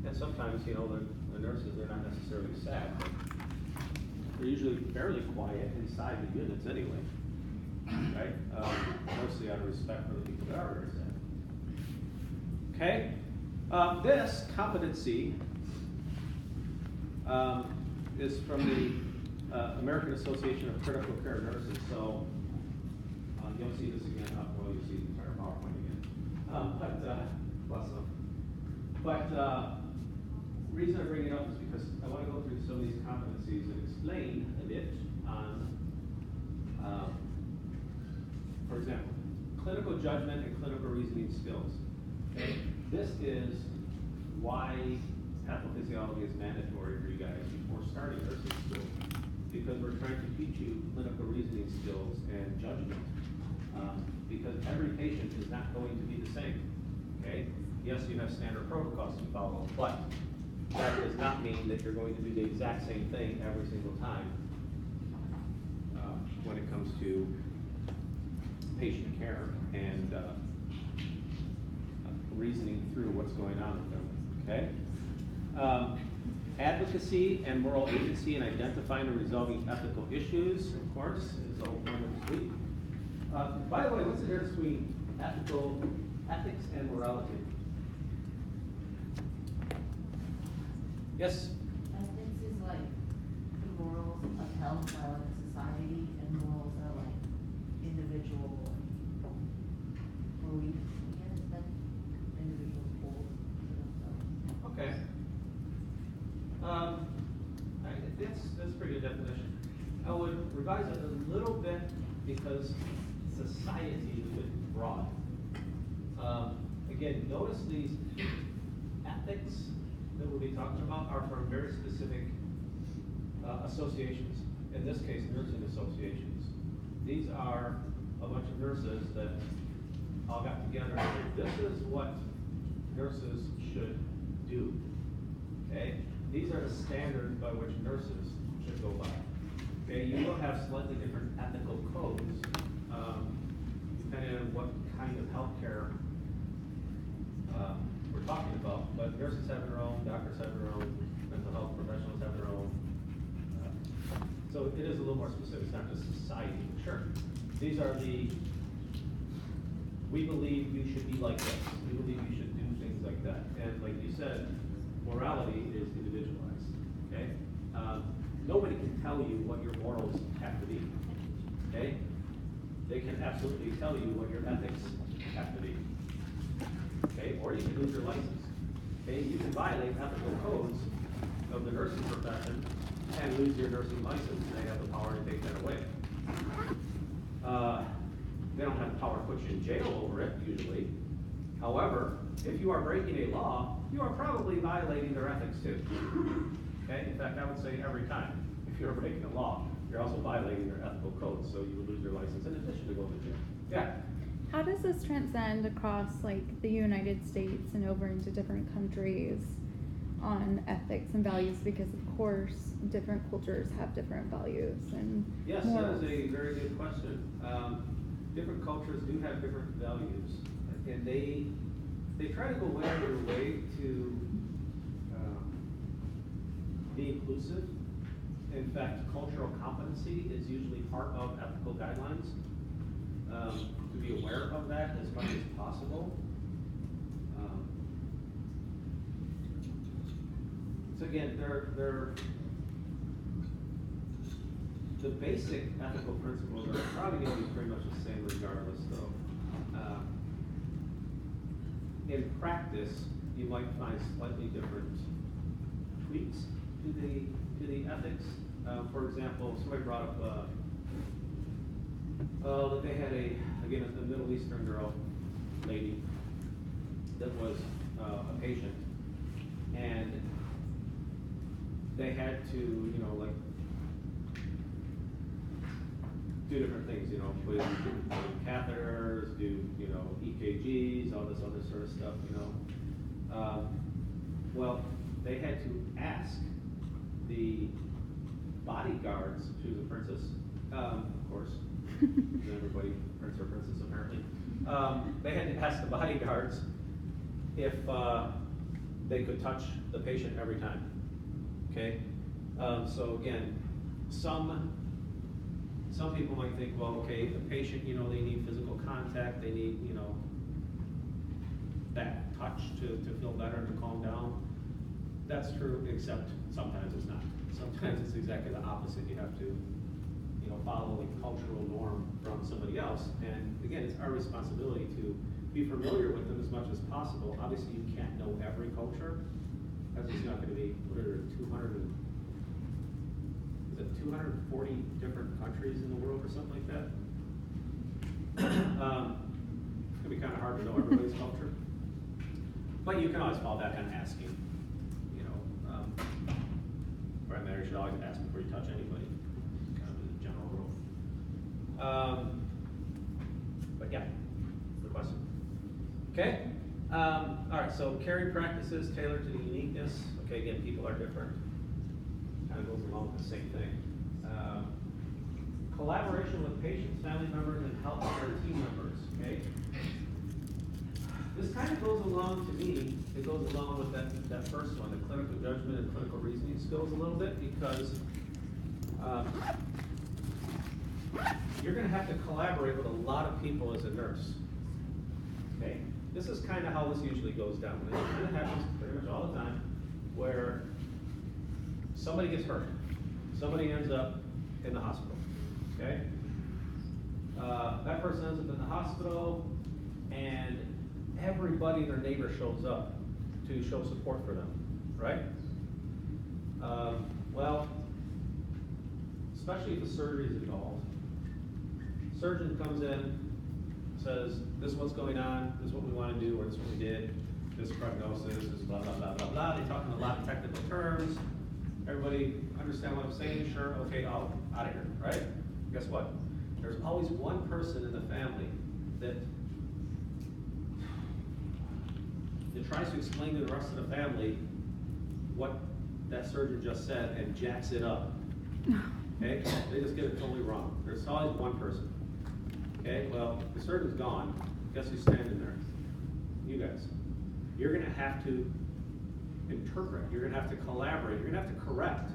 And sometimes, you know, the nurses, they're not necessarily sad, but they're usually fairly quiet inside the units anyway, right? Mostly out of respect for the people that are very sad. Okay? This competency is from the American Association of Critical Care Nurses. So you'll see this again. Well, you'll see the entire PowerPoint again. Bless them. But the reason I bring it up is because I want to go through some of these competencies and explain a bit on, for example, clinical judgment and clinical reasoning skills. Okay? This is why pathophysiology is mandatory for you guys before starting nursing school, because we're trying to teach you clinical reasoning skills and judgment, because every patient is not going to be the same. Okay? Yes, you have standard protocols to follow, but that does not mean that you're going to do the exact same thing every single time when it comes to patient care and reasoning through what's going on with them. Okay? Advocacy and moral agency in identifying and resolving ethical issues, of course, is the whole point of this week. By the way, what's the difference between ethics and morality? Yes? Ethics is like the morals upheld by like society, and morals are like individual beliefs, I guess, that individuals hold for themselves. Okay. That's a pretty good definition. I would revise it a little bit because society is a bit broad. Again, notice these ethics that we'll be talking about are from very specific associations. In this case, nursing associations. These are a bunch of nurses that all got together and said, this is what nurses should do. Okay? These are the standards by which nurses should go by. Okay? You will have slightly different ethical codes depending on what kind of healthcare we're talking about, but nurses have their own, doctors have their own, mental health professionals have their own. So it is a little more specific. It's not just society. Sure. These are we believe you should be like this. We believe you should do things like that. And like you said, morality is individualized. Okay? Nobody can tell you what your morals have to be. Okay? They can absolutely tell you what your ethics have to be. Okay, or you can lose your license. Okay, you can violate ethical codes of the nursing profession and lose your nursing license. They have the power to take that away. They don't have the power to put you in jail over it, usually. However, if you are breaking a law, you are probably violating their ethics too. Okay, in fact, I would say every time, if you're breaking a law, you're also violating their ethical codes, so you would lose your license in addition to going to jail. Yeah? How does this transcend across like the United States and over into different countries on ethics and values? Because of course, different cultures have different values and yes, morals. that is a very good question. Different cultures do have different values, and they try to go out of their way to be inclusive. In fact, cultural competency is usually part of ethical guidelines. To be aware of that as much as possible. So again, they're the basic ethical principles are probably going to be pretty much the same regardless, though. In practice, you might find slightly different tweaks to the ethics. For example, somebody brought up that they had a Middle Eastern girl, lady, that was a patient, and they had to, like, do different things, put in catheters, do, EKGs, all this other sort of stuff, well, they had to ask the bodyguards, she was a princess, of course, everybody, prince or princess apparently, they had to ask the bodyguards if they could touch the patient every time, okay? So again, some people might think, well, okay, the patient, you know, they need physical contact, they need, you know, that touch to feel better and to calm down. That's true, except sometimes it's not. Sometimes it's exactly the opposite. You have to, you know, follow a cultural norm from somebody else. And again, it's our responsibility to be familiar with them as much as possible. Obviously, you can't know every culture, as it's not going to be, what are there, 240 different countries in the world or something like that? It's going to be kind of hard to know everybody's culture. But you can always fall back on asking, you know, primary, you should always ask before you touch anybody, kind of a general rule. But yeah, that's the question. Okay, all right, so caring practices tailored to the uniqueness. Okay, again, people are different. Kind of goes along with the same thing. Collaboration with patients, family members, and healthcare team members, okay? This kind of goes along, to me, it goes along with that first one, the clinical judgment and clinical reasoning skills a little bit, because you're gonna have to collaborate with a lot of people as a nurse, okay? This is kind of how this usually goes down. It kind of happens pretty much all the time, where somebody gets hurt, somebody ends up in the hospital, okay? That person ends up in the hospital, and everybody, their neighbor, shows up to show support for them, right? Well, especially if the surgery is involved, surgeon comes in, says, this is what's going on, this is what we want to do, or this is what we did, this prognosis, this blah, blah, blah, blah, blah. They talk in a lot of technical terms. Everybody understand what I'm saying? Sure, okay, out of here, right? Guess what? There's always one person in the family that tries to explain to the rest of the family what that surgeon just said and jacks it up. Okay? They just get it totally wrong. There's always one person. Okay? Well, the surgeon's gone. Guess who's standing there? You guys. You're gonna have to interpret. You're gonna have to collaborate. You're gonna have to correct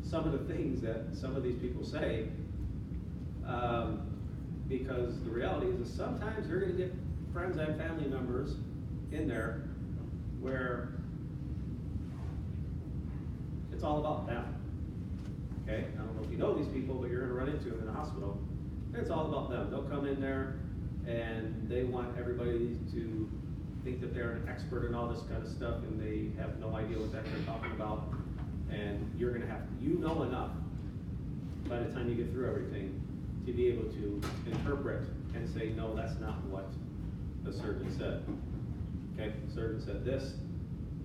some of the things that some of these people say, because the reality is that sometimes you're gonna get friends and family members in there where it's all about them. Okay? I don't know if you know these people, but you're gonna run into them in the hospital. It's all about them. They'll come in there and they want everybody to think that they're an expert in all this kind of stuff, and they have no idea what that they're talking about. And you're gonna have, you know enough by the time you get through everything to be able to interpret and say, no, that's not what the surgeon said. Okay, the surgeon said this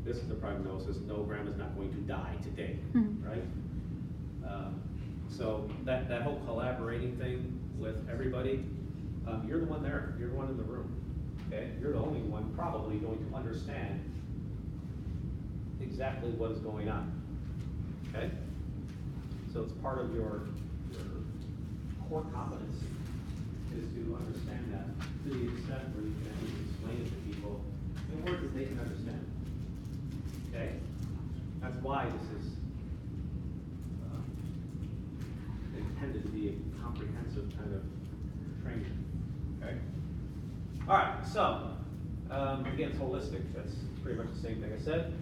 is the prognosis, no, grandma's not going to die today, right? So that whole collaborating thing with everybody, you're the one there, you're the one in the room, okay? You're the only one probably going to understand exactly what is going on, okay? So it's part of your core competence is to understand that to the extent where you can actually explain it to people in words that they can understand. Okay? That's why this is intended to be a comprehensive kind of training. Okay? All right, so again, it's holistic. That's pretty much the same thing I said.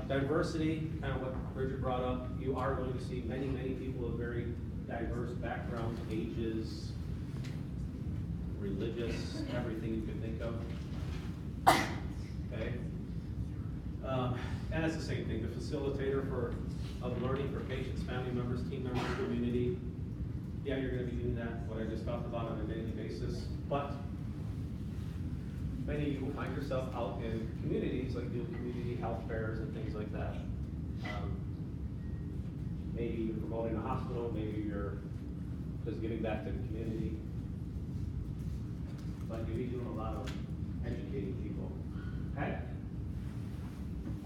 Diversity, kind of what Bridget brought up. You are going to see many, many people of very diverse backgrounds, ages, religious, everything you can think of. Okay? And it's the same thing, the facilitator of learning for patients, family members, team members, community. Yeah, you're going to be doing that, what I just talked about on a daily basis. But many of you will find yourself out in communities, like doing community health fairs and things like that. Maybe you're promoting a hospital, maybe you're just giving back to the community. But you'll be doing a lot of educating people. Okay?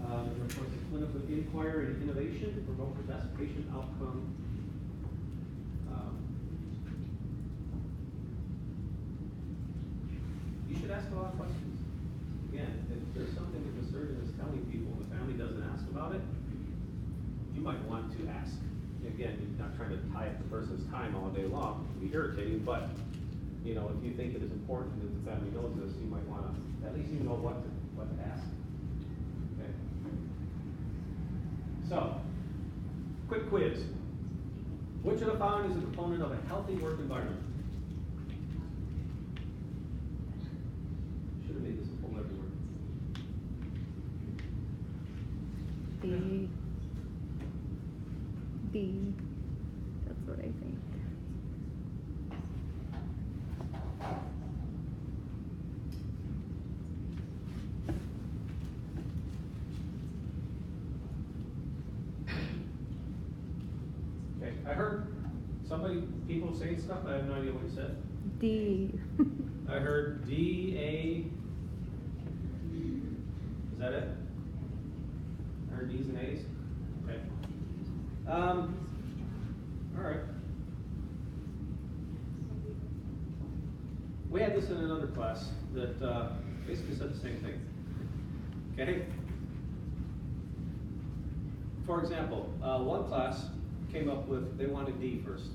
And of course, the clinical inquiry and innovation to promote the best patient outcome. You should ask a lot of questions. Again, if there's something that the surgeon is telling people about it, you might want to ask. Again, you're not trying to tie up the person's time all day long, it can be irritating, but, you know, if you think it is important that the family knows this, you might wanna, at least you know what to ask. Okay? So, quick quiz. Which of the following is a component of a healthy work environment? Should have made this a full everywhere. B. That's what I think. Okay, I heard people saying stuff, I have no idea what you said. D. I heard D, A, is that it? I heard D's and A's? Okay. All right. We had this in another class that basically said the same thing. Okay? For example, one class came up with, they wanted D first.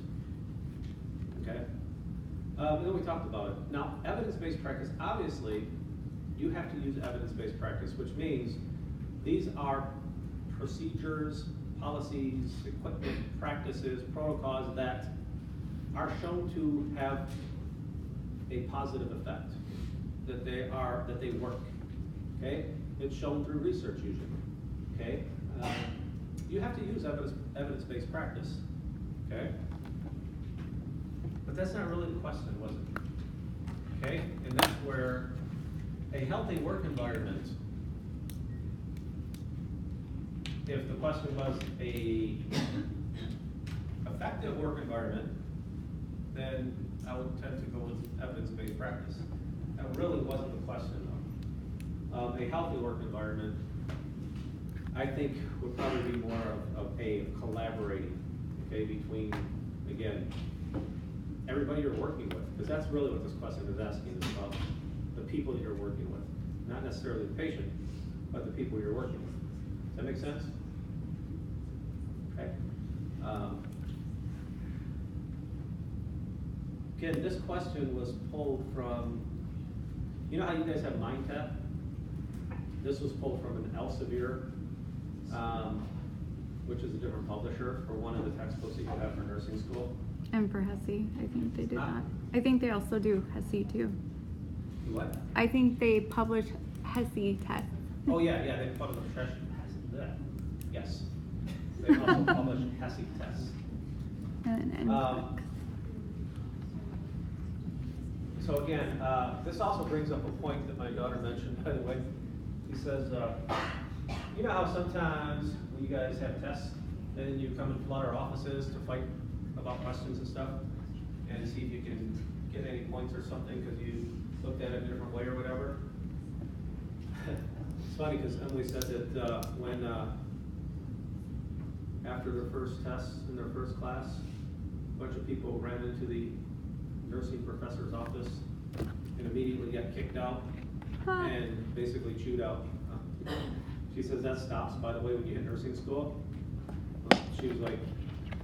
Okay? Then we talked about it. Now, evidence-based practice, obviously, you have to use evidence-based practice, which means these are procedures, policies, equipment, practices, protocols that are shown to have a positive effect, that they work. Okay? It's shown through research usually. Okay? You have to use evidence-based practice. Okay? But that's not really the question, was it? Okay? And that's where a healthy work environment, if the question was a effective work environment, then I would tend to go with evidence-based practice. That really wasn't the question though. A healthy work environment, I think, would probably be more of a collaborating, okay, between, again, everybody you're working with, because that's really what this question is asking, is about the people that you're working with. Not necessarily the patient, but the people you're working with. Does that make sense? Okay. Again, this question was pulled from, you know how you guys have MindTap? This was pulled from an Elsevier, which is a different publisher for one of the textbooks that you have for nursing school. And for HESI, I think they do Huh? that. I think they also do HESI too. Do what? I think they publish HESI tests. Oh, yeah, they publish yes. They also publish HESI tests. And So again, this also brings up a point that my daughter mentioned, by the way. He says, you know how sometimes when you guys have tests, then you come and flood our offices to fight about questions and stuff, and see if you can get any points or something because you looked at it a different way or whatever? It's funny because Emily said that when, after their first test in their first class, a bunch of people ran into the nursing professor's office and immediately got kicked out and basically chewed out. She says that stops, by the way, when you hit nursing school. She was like,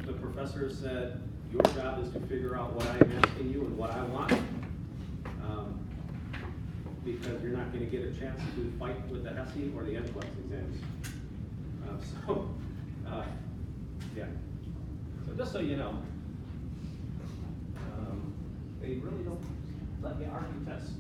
the professor said, your job is to figure out what I am asking you and what I want, because you're not going to get a chance to fight with the HESI or the NCLEX exams. Yeah. So just so you know, they really don't let you argue tests.